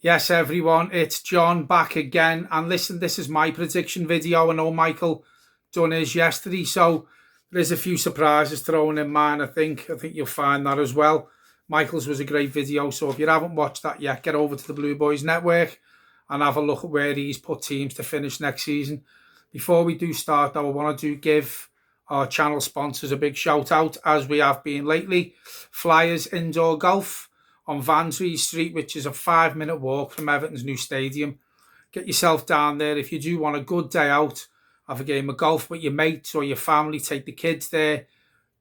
Yes, everyone, it's John back again. And listen, this is my prediction video. I know Michael done his yesterday, so there's a few surprises thrown in mine. I think you'll find that as well. Michael's was a great video, so if you haven't watched that yet, get over to the Blue Boys Network and have a look at where he's put teams to finish next season. Before we do start, though, I want to give our channel sponsors a big shout out, as we have been lately. Flyers Indoor Golf on Vansbury Street, which is a 5-minute walk from Everton's new stadium. Get yourself down there. If you do want a good day out, have a game of golf with your mates or your family, take the kids there.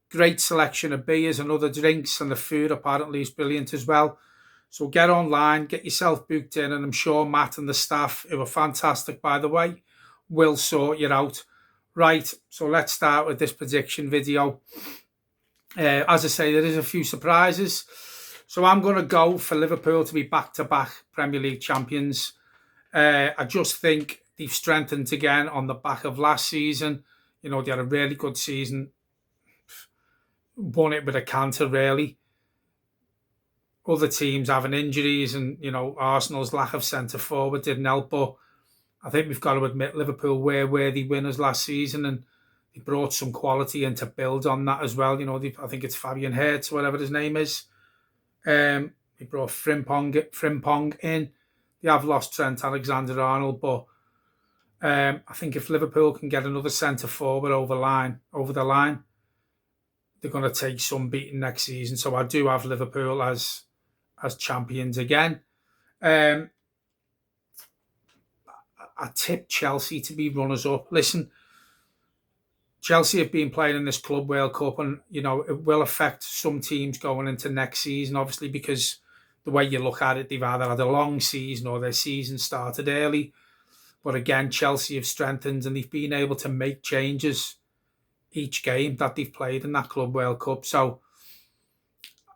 Great selection of beers and other drinks, and the food apparently is brilliant as well. So get online, get yourself booked in, and I'm sure Matt and the staff, who are fantastic by the way, will sort you out. Right, so let's start with this prediction video. As I say, there is a few surprises. So I'm going to go for Liverpool to be back-to-back Premier League champions. I just think they've strengthened again on the back of last season. You know, they had a really good season. Won it with a canter, really. Other teams having injuries and, you know, Arsenal's lack of centre-forward didn't help. But I think we've got to admit Liverpool were worthy winners last season, and they brought some quality in to build on that as well. You know, I think it's Fabian Hertz, whatever his name is. He brought Frimpong in. They have lost Trent Alexander-Arnold, but I think if Liverpool can get another centre forward over the line, they're going to take some beating next season. So I do have Liverpool as champions again. I tip Chelsea to be runners-up. Listen, Chelsea have been playing in this Club World Cup, and, you know, it will affect some teams going into next season, obviously, because the way you look at it, they've either had a long season or their season started early. But again, Chelsea have strengthened and they've been able to make changes each game that they've played in that Club World Cup. So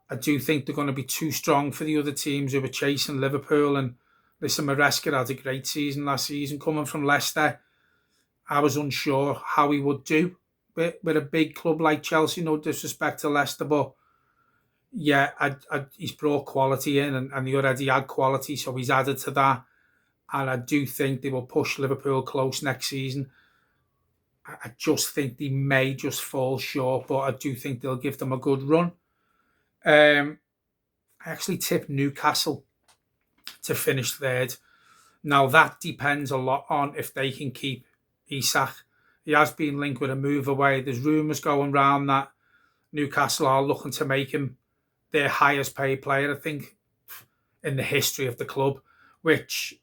I do think they're going to be too strong for the other teams who were chasing Liverpool. And listen, Maresca had a great season last season coming from Leicester. I was unsure how he would do with a big club like Chelsea, no disrespect to Leicester, but yeah, he's brought quality in, and he already had quality, so he's added to that. And I do think they will push Liverpool close next season. I just think they may just fall short, but I do think they'll give them a good run. I actually tipped Newcastle to finish third. Now, that depends a lot on if they can keep Isak. He has been linked with a move away. There's rumours going around that Newcastle are looking to make him their highest paid player, I think, in the history of the club, which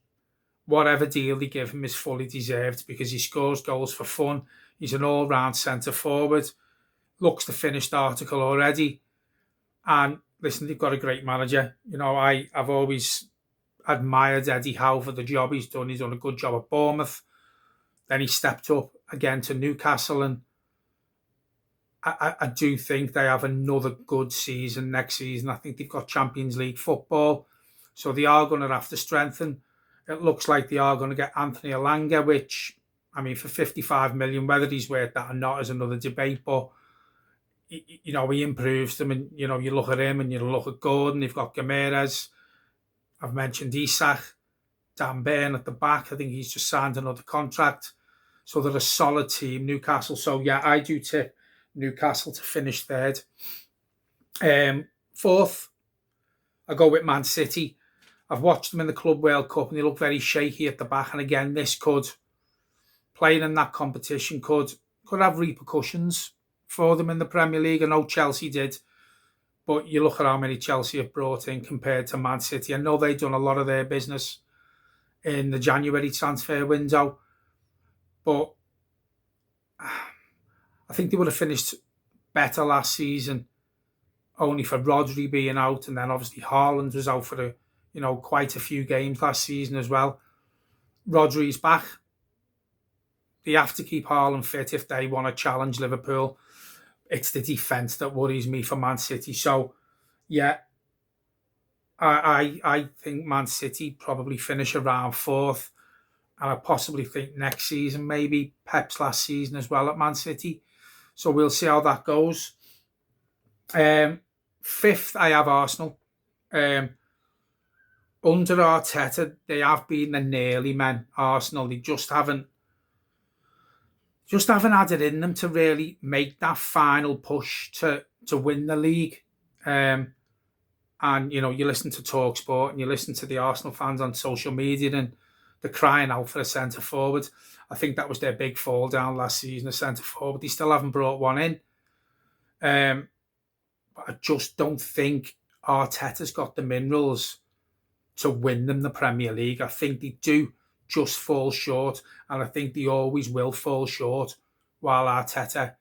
whatever deal they give him is fully deserved because he scores goals for fun. He's an all-round centre-forward. Looks the finished article already. And listen, they've got a great manager. You know, I've always admired Eddie Howe for the job he's done. He's done a good job at Bournemouth. Then he stepped up again to Newcastle, and I do think they have another good season next season. I think they've got Champions League football, so they are going to have to strengthen. It looks like they are going to get Anthony Elanga, which, I mean, for 55 million, whether he's worth that or not is another debate, but, you know, he improves them, and, you know, you look at him and you look at Gordon, you've got Gameres, I've mentioned Isak, Dan Burn at the back. I think he's just signed another contract. So they're a solid team, Newcastle. So, yeah, I do tip Newcastle to finish third. Fourth, I go with Man City. I've watched them in the Club World Cup and they look very shaky at the back. And again, this could, playing in that competition could have repercussions for them in the Premier League. I know Chelsea did. But you look at how many Chelsea have brought in compared to Man City. I know they've done a lot of their business in the January transfer window, but I think they would have finished better last season, only for Rodri being out, and then obviously Haaland was out for quite a few games last season as well. Rodri's back. They have to keep Haaland fit if they want to challenge Liverpool. It's the defence that worries me for Man City. So, yeah, I think Man City probably finish around fourth. And I possibly think next season, maybe Pep's last season as well at Man City. So we'll see how that goes. Fifth, I have Arsenal. under Arteta, they have been the nearly men. Arsenal, they just haven't had it in them to really make that final push to win the league. And, you know, you listen to TalkSport and you listen to the Arsenal fans on social media and they're crying out for a centre forward. I think that was their big fall down last season, a centre forward. They still haven't brought one in. But I just don't think Arteta's got the minerals to win them the Premier League. I think they do just fall short, and I think they always will fall short while Arteta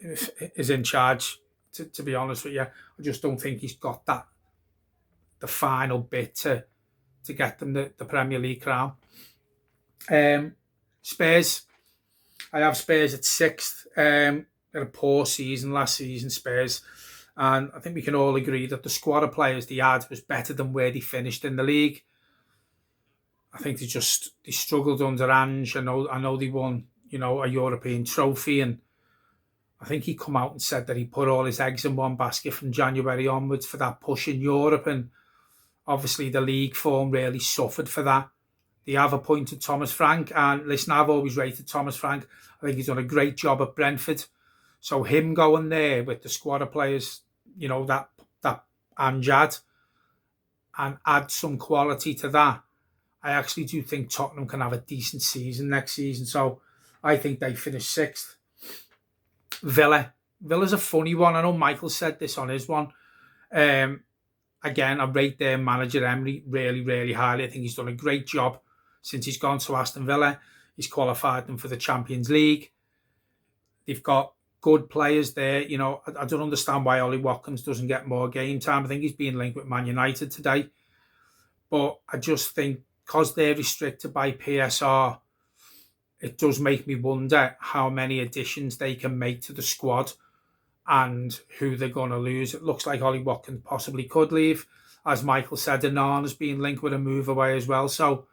is in charge, to be honest with you. I just don't think he's got the final bit to get them the Premier League crown. Spurs, I have Spurs at 6th. They had a poor season last season, Spurs. And I think we can all agree that the squad of players they had was better than where they finished in the league. I think they struggled under Ange. I know they won, you know, a European trophy, and I think he come out and said that he put all his eggs in one basket from January onwards for that push in Europe, and obviously the league form really suffered for that. They have appointed Thomas Frank, and listen, I've always rated Thomas Frank. I think he's done a great job at Brentford. So him going there with the squad of players, you know, that Ange had, and add some quality to that, I actually do think Tottenham can have a decent season next season. So I think they finish 6th. Villa's a funny one. I know Michael said this on his one. Again, I rate their manager Emery really, really highly. I think he's done a great job since he's gone to Aston Villa. He's qualified them for the Champions League. They've got good players there. You know, I don't understand why Ollie Watkins doesn't get more game time. I think he's being linked with Man United today. But I just think because they're restricted by PSR, it does make me wonder how many additions they can make to the squad and who they're going to lose. It looks like Ollie Watkins possibly could leave. As Michael said, Anana's being linked with a move away as well. So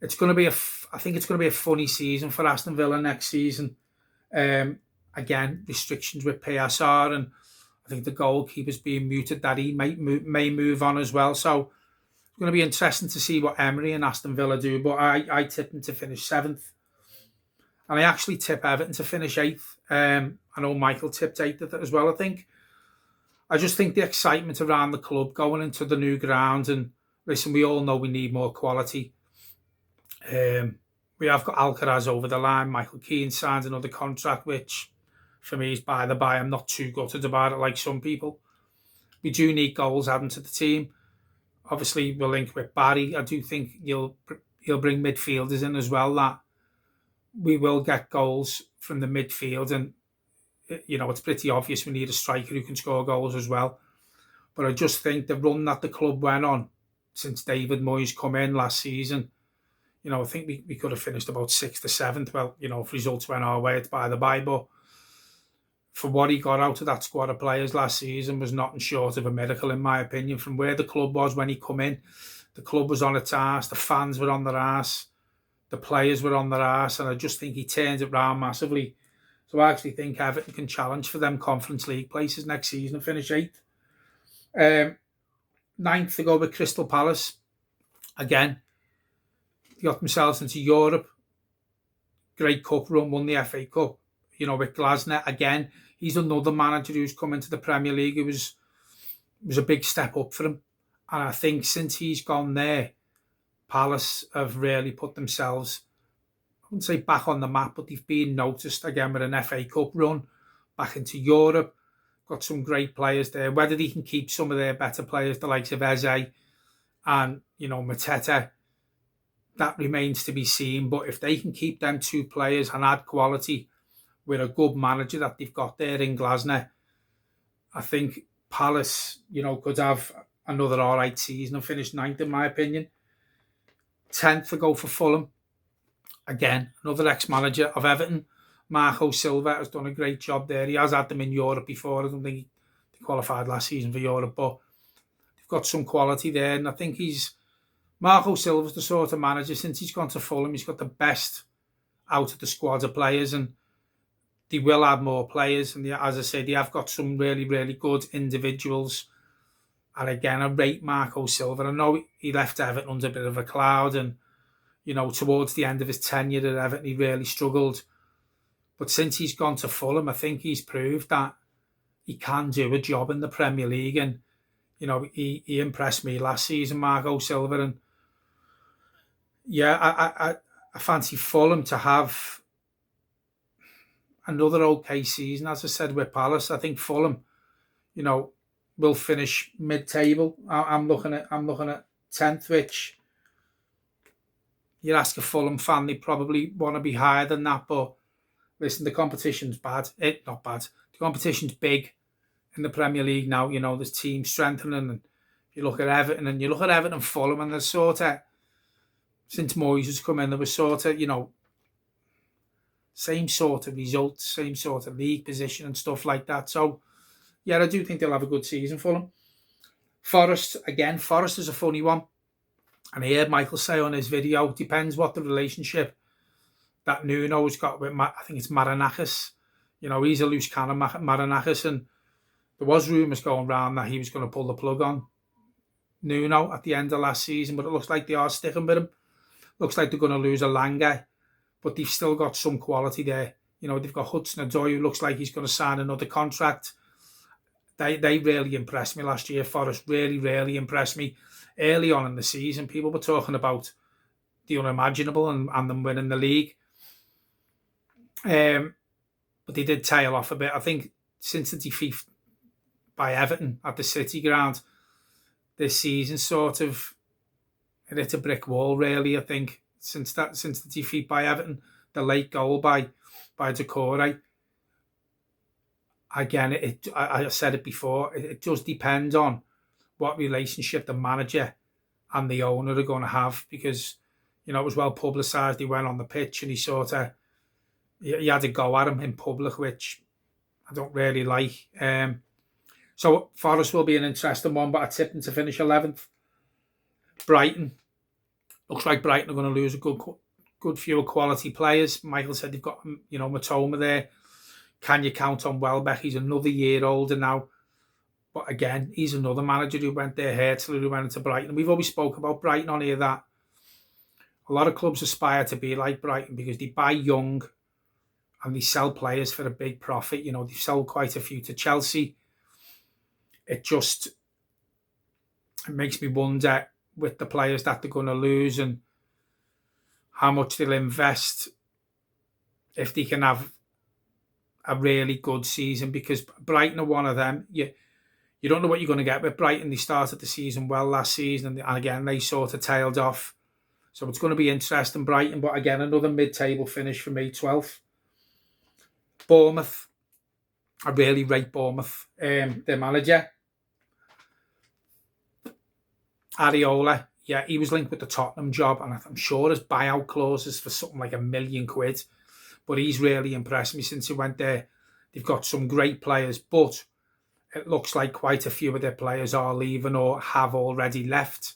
it's going to be I think it's going to be a funny season for Aston Villa next season. Again, restrictions with PSR, and I think the goalkeeper's being muted that he may move on as well. So it's going to be interesting to see what Emery and Aston Villa do. But I tip them to finish 7th. And I actually tip Everton to finish 8th. I know Michael tipped 8th as well, I think. I just think the excitement around the club going into the new ground, and listen, we all know we need more quality. We have got Alcaraz over the line. Michael Keane signed another contract, which for me is by the by. I'm not too gutted about it like some people. We do need goals adding to the team. Obviously, we're linked with Barry. I do think he'll bring midfielders in as well. That we will get goals from the midfield, and you know it's pretty obvious we need a striker who can score goals as well. But I just think the run that the club went on since David Moyes come in last season, you know, I think we could have finished about 6th or 7th. Well, you know, if results went our way, it's by the by. But for what he got out of that squad of players last season was nothing short of a miracle, in my opinion. From where the club was when he come in, the club was on its arse, the fans were on their arse, the players were on their arse, and I just think he turned it round massively. So I actually think Everton can challenge for them Conference League places next season and finish 8th. 9th, they go with Crystal Palace. Again, they got themselves into Europe. Great cup run, won the FA Cup. You know, with Glasner, again, he's another manager who's come into the Premier League. It was a big step up for him. And I think since he's gone there, Palace have really put themselves, I wouldn't say back on the map, but they've been noticed again with an FA Cup run back into Europe. Got some great players there. Whether they can keep some of their better players, the likes of Eze and, you know, Mateta, that remains to be seen. But if they can keep them two players and add quality with a good manager that they've got there in Glasner, I think Palace, you know, could have another all right season and finish 9th, in my opinion. 10th to go for Fulham. Again, another ex-manager of Everton, Marco Silva, has done a great job there. He has had them in Europe before. I don't think he qualified last season for Europe, but they've got some quality there. And I think Marco Silva's the sort of manager, since he's gone to Fulham, he's got the best out of the squad of players, and they will add more players. And as I said, they have got some really, really good individuals And again, I rate Marco Silva. I know he left Everton under a bit of a cloud, and towards the end of his tenure at Everton, he really struggled. But since he's gone to Fulham, I think he's proved that he can do a job in the Premier League. And, he impressed me last season, Marco Silva. And yeah, I fancy Fulham to have another okay season. As I said, with Palace, I think Fulham, will finish mid-table. I'm looking at 10th, which you ask a Fulham fan, they probably want to be higher than that. But listen, the competition's bad. Not bad. The competition's big in the Premier League now. There's teams strengthening, and you look at Everton, and Fulham, and there's sort of, since Moyes has come in, there was sort of, same sort of results, same sort of league position and stuff like that. So, yeah, I do think they'll have a good season for them. Forest is a funny one. And I heard Michael say on his video, depends what the relationship that Nuno's got with, I think it's Marinakis. He's a loose cannon, Marinakis, and there was rumours going around that he was going to pull the plug on Nuno at the end of last season, but it looks like they are sticking with him. Looks like they're going to lose Alanga, but they've still got some quality there. They've got Hudson-Odoi, who looks like he's going to sign another contract. They really impressed me last year. Forest really, really impressed me. Early on in the season, people were talking about the unimaginable and them winning the league. But they did tail off a bit. I think since the defeat by Everton at the City ground, this season sort of hit a brick wall, really. I think since the defeat by Everton, the late goal by Decore. Again, I said it before, it does depend on what relationship the manager and the owner are going to have, because, it was well publicised. He went on the pitch and he had a go at him in public, which I don't really like. So Forest will be an interesting one, but I tipped them to finish 11th. Brighton. Looks like Brighton are going to lose a good few quality players. Michael said they've got, Matoma there. Can you count on Welbeck? He's another year older now. But again, he's another manager who went there, Hertler, who went into Brighton. We've always spoke about Brighton on here, that a lot of clubs aspire to be like Brighton because they buy young and they sell players for a big profit. They sold quite a few to Chelsea. It makes me wonder with the players that they're going to lose and how much they'll invest if they can have a really good season, because Brighton are one of them. You don't know what you're going to get with Brighton. They started the season well last season, and again, they sort of tailed off. So it's going to be interesting, Brighton. But again, another mid-table finish for me, 12th. Bournemouth. I really rate Bournemouth. Their manager, Areola, yeah, he was linked with the Tottenham job, and I'm sure his buyout clauses for something like £1 million. But he's really impressed me since he went there. They've got some great players, but it looks like quite a few of their players are leaving or have already left.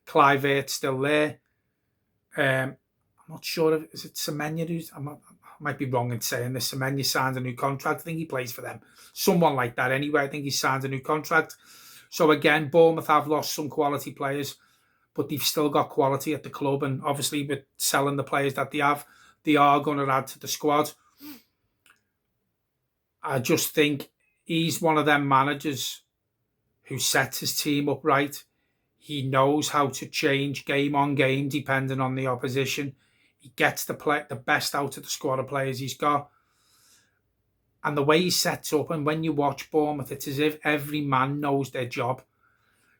Kluivert's still there. I'm not sure is it Semenya I might be wrong in saying this. Semenya signed a new contract. I think he plays for them. Someone like that anyway. I think he signed a new contract. So again, Bournemouth have lost some quality players, but they've still got quality at the club. And obviously with selling the players that they have, they are going to add to the squad. I just think he's one of them managers who sets his team up right. He knows how to change game on game depending on the opposition. He gets the best out of the squad of players he's got. And the way he sets up, and when you watch Bournemouth, it's as if every man knows their job.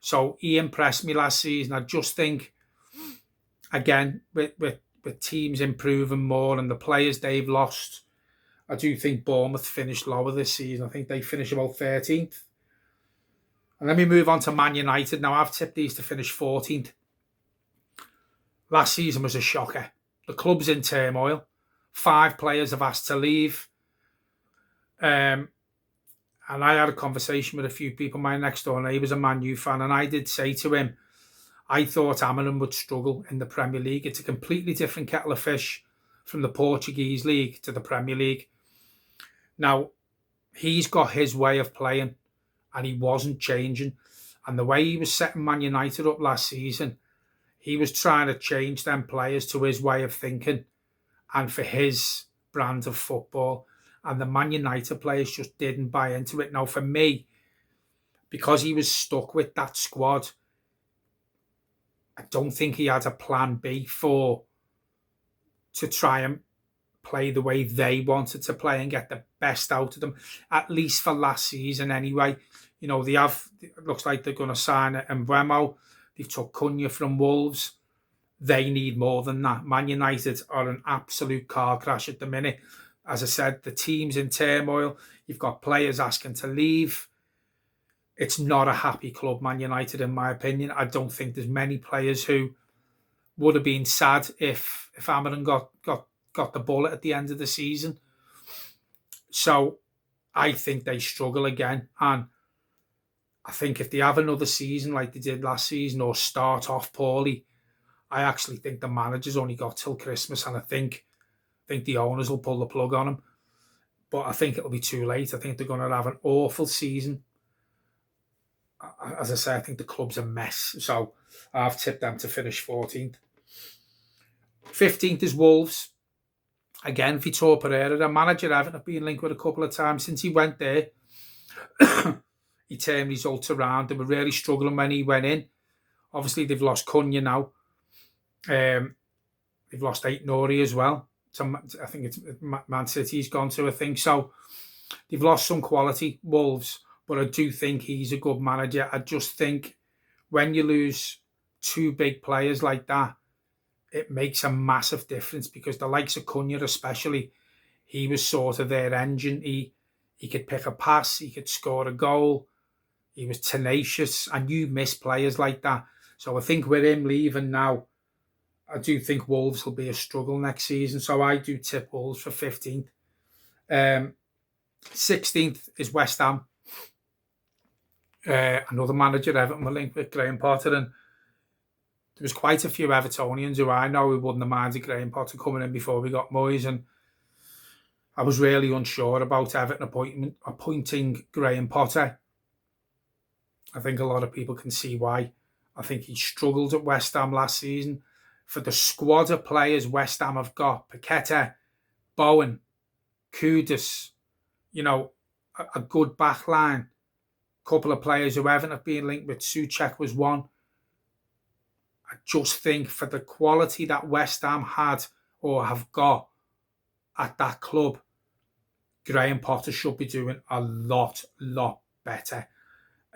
So he impressed me last season. I just think, again, with teams improving more and the players they've lost, I do think Bournemouth finished lower this season. I think they finished about 13th. And then we move on to Man United. Now, I've tipped these to finish 14th. Last season was a shocker. The club's in turmoil. 5 players have asked to leave. And I had a conversation with a few people. My next door neighbour's a Man U fan, and I did say to him, I thought Amorim would struggle in the Premier League. It's a completely different kettle of fish from the Portuguese league to the Premier League. Now, he's got his way of playing, and he wasn't changing. And the way he was setting Man United up last season, he was trying to change them players to his way of thinking and for his brand of football. And the Man United players just didn't buy into it. Now, for me, because he was stuck with that squad, I don't think he had a plan B to try and play the way they wanted to play and get the best out of them, at least for last season anyway. You know, it looks like they're going to sign Mbeumo. They've took Cunha from Wolves. They need more than that. Man United are an absolute car crash at the minute. As I said, the team's in turmoil. You've got players asking to leave. It's not a happy club, Man United, in my opinion. I don't think there's many players who would have been sad if Amarin got the bullet at the end of the season. So I think they struggle again. And I think if they have another season like they did last season or start off poorly, I actually think the manager's only got till Christmas, and I think the owners will pull the plug on him. But I think it'll be too late. I think they're going to have an awful season. As I say, I think the club's a mess. So I've tipped them to finish 14th. 15th is Wolves. Again, Vitor Pereira, the manager, Everton have been linked with a couple of times since he went there. He turned results around. They were really struggling when he went in. Obviously, they've lost Cunha now. They've lost Aït-Nouri as well. So I think it's Man City's gone to, I think. So they've lost some quality, Wolves, but I do think he's a good manager. I just think when you lose two big players like that, it makes a massive difference, because the likes of Cunha especially, he was sort of their engine. He could pick a pass, he could score a goal, he was tenacious, and you miss players like that. So I think with him leaving now, I do think Wolves will be a struggle next season. So I do tip Wolves for 15th. 16th is West Ham. Another manager, Everton, were linked with Graham Potter, and there was quite a few Evertonians who I know who wouldn't have minded Graham Potter coming in before we got Moyes, and I was really unsure about Everton appointing Graham Potter. I think a lot of people can see why. I think he struggled at West Ham last season. For the squad of players West Ham have got, Paqueta, Bowen, Kudus, you know, a good back line. Couple of players who Everton have been linked with, Souček was one. I just think for the quality that West Ham had or have got at that club, Graham Potter should be doing a lot better.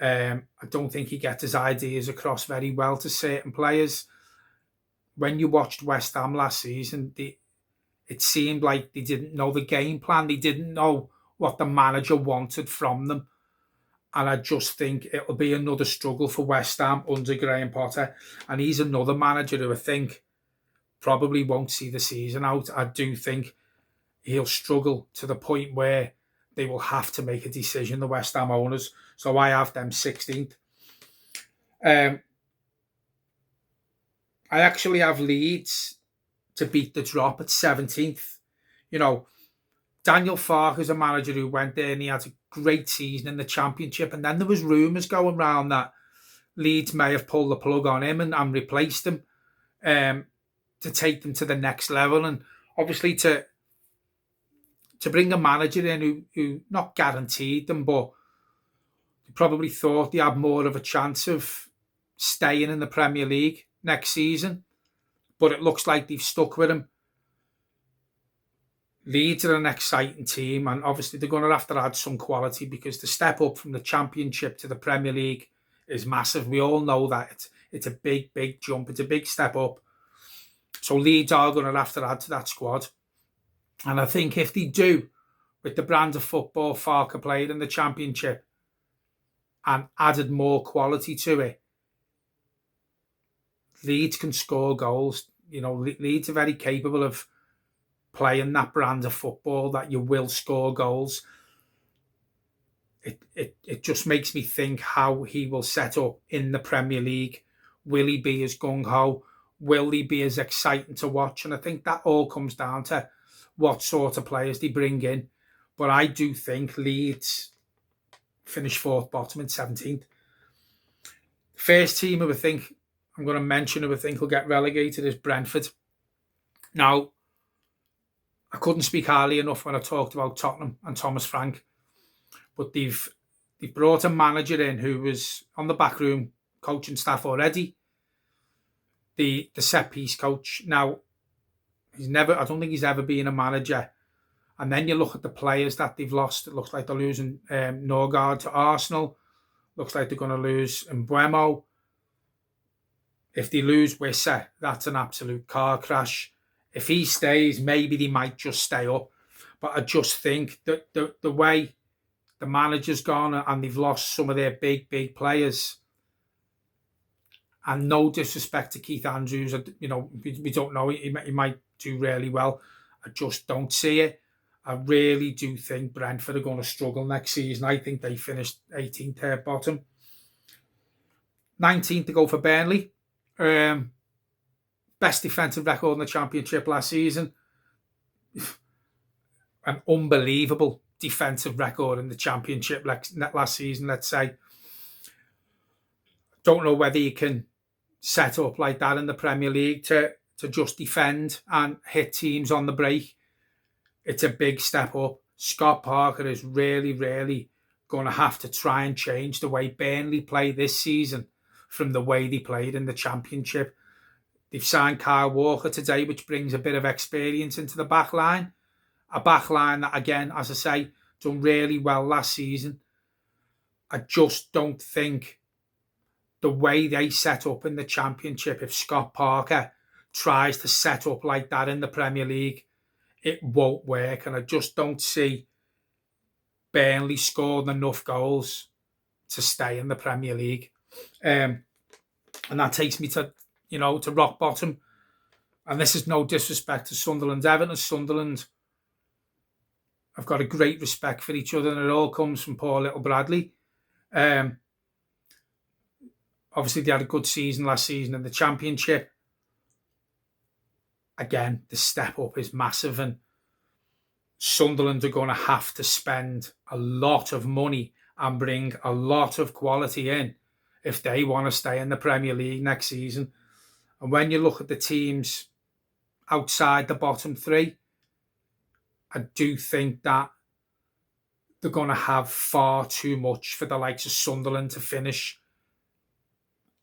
I don't think he gets his ideas across very well to certain players. When you watched West Ham last season, it seemed like they didn't know the game plan. They didn't know what the manager wanted from them. And I just think it'll be another struggle for West Ham under Graham Potter. And he's another manager who I think probably won't see the season out. I do think he'll struggle to the point where they will have to make a decision, the West Ham owners. So I have them 16th. I actually have Leeds to beat the drop at 17th. You know, Daniel Farke is a manager who went there and he had a great season in the Championship. And then there was rumours going around that Leeds may have pulled the plug on him and replaced him to take them to the next level. And obviously to bring a manager in who not guaranteed them, but probably thought they had more of a chance of staying in the Premier League next season. But it looks like they've stuck with him. Leeds are an exciting team, and obviously they're going to have to add some quality, because the step up from the Championship to the Premier League is massive. We all know that. It's a big jump. It's a big step up. So Leeds are going to have to add to that squad. And I think if they do, with the brand of football Farke played in the Championship and added more quality to it, Leeds can score goals. You know, Leeds are very capable of playing that brand of football that you will score goals. It just makes me think how he will set up in the Premier League. Will he be as gung-ho? Will he be as exciting to watch? And I think that all comes down to what sort of players they bring in. But I do think Leeds finish fourth bottom in 17th. First team who I think I'm going to mention who I think will get relegated is Brentford. Now, I couldn't speak highly enough when I talked about Tottenham and Thomas Frank, but they've brought a manager in who was on the backroom coaching staff already. The set piece coach. Now, I don't think he's ever been a manager. And then you look at the players that they've lost. It looks like they're losing Norgard to Arsenal. Looks like they're going to lose Mbeumo. If they lose Wissa, that's an absolute car crash. If he stays, maybe they might just stay up. But I just think that the way the manager's gone and they've lost some of their big players, and no disrespect to Keith Andrews, we don't know, he might do really well. I just don't see it. I really do think Brentford are going to struggle next season. I think they finished 18th at bottom. 19th to go for Burnley. Best defensive record in the Championship last season. An unbelievable defensive record in the Championship last season, let's say. Don't know whether you can set up like that in the Premier League to just defend and hit teams on the break. It's a big step up. Scott Parker is really going to have to try and change the way Burnley play this season from the way they played in the Championship. They've signed Kyle Walker today, which brings a bit of experience into the back line. A back line that, again, as I say, done really well last season. I just don't think the way they set up in the Championship, if Scott Parker tries to set up like that in the Premier League, it won't work. And I just don't see Burnley scoring enough goals to stay in the Premier League. And that takes me to rock bottom. And this is no disrespect to Sunderland. Everton and Sunderland have got a great respect for each other, and it all comes from poor little Bradley. Obviously, they had a good season last season in the Championship. Again, the step up is massive, and Sunderland are going to have to spend a lot of money and bring a lot of quality in if they want to stay in the Premier League next season. And when you look at the teams outside the bottom three, I do think that they're going to have far too much for the likes of Sunderland to finish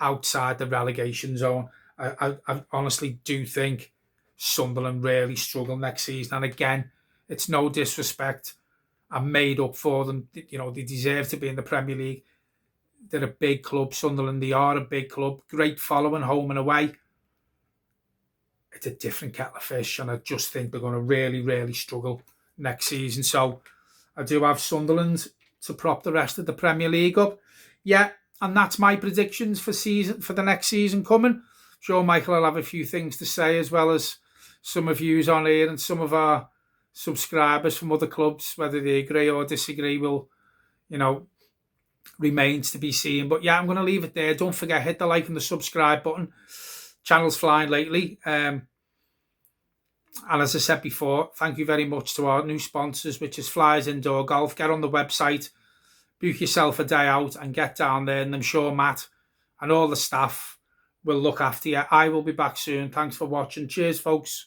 outside the relegation zone. I honestly do think Sunderland really struggle next season. And again, it's no disrespect. I'm made up for them. They deserve to be in the Premier League. They're a big club, Sunderland. They are a big club. Great following home and away. It's a different kettle of fish, and I just think they're going to really struggle next season. So I do have Sunderland to prop the rest of the Premier League up. Yeah, and that's my predictions for the next season coming. I'm sure Michael will have a few things to say, as well as some of yous on here and some of our subscribers from other clubs. Whether they agree or disagree will, remains to be seen. But yeah, I'm going to leave it there. Don't forget, hit the like and the subscribe button. Channel's flying lately. And as I said before, thank you very much to our new sponsors, which is Flyers Indoor Golf. Get on the website, book yourself a day out and get down there, and I'm sure Matt and all the staff will look after you. I will be back soon. Thanks for watching. Cheers, folks.